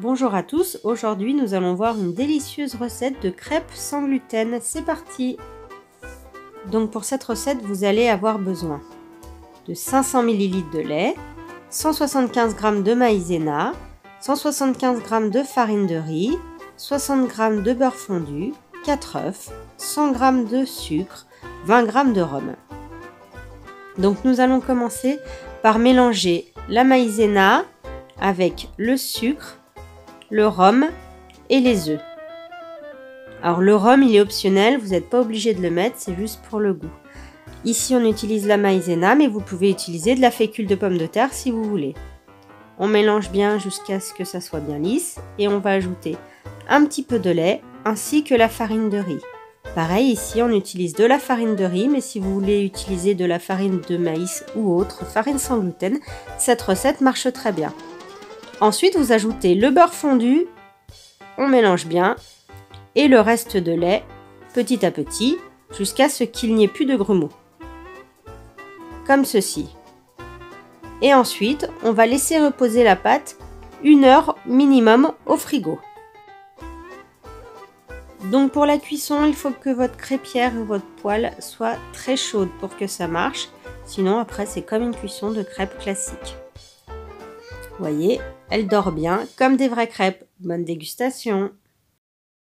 Bonjour à tous, aujourd'hui nous allons voir une délicieuse recette de crêpes sans gluten. C'est parti! Donc pour cette recette, vous allez avoir besoin de 500 ml de lait, 175 g de maïzena, 175 g de farine de riz, 60 g de beurre fondu, 4 œufs, 100 g de sucre, 20 g de rhum. Donc nous allons commencer par mélanger la maïzena avec le sucre, le rhum et les œufs. Alors le rhum il est optionnel, vous n'êtes pas obligé de le mettre, c'est juste pour le goût. Ici on utilise la maïzena, mais vous pouvez utiliser de la fécule de pomme de terre si vous voulez. On mélange bien jusqu'à ce que ça soit bien lisse et on va ajouter un petit peu de lait ainsi que la farine de riz. Pareil, ici on utilise de la farine de riz, mais si vous voulez utiliser de la farine de maïs ou autre farine sans gluten, cette recette marche très bien. Ensuite, vous ajoutez le beurre fondu, on mélange bien, et le reste de lait, petit à petit, jusqu'à ce qu'il n'y ait plus de grumeaux. Comme ceci. Et ensuite, on va laisser reposer la pâte 1 heure minimum au frigo. Donc pour la cuisson, il faut que votre crêpière ou votre poêle soit très chaude pour que ça marche. Sinon, après, c'est comme une cuisson de crêpes classique. Vous voyez, elle dort bien comme des vraies crêpes. Bonne dégustation!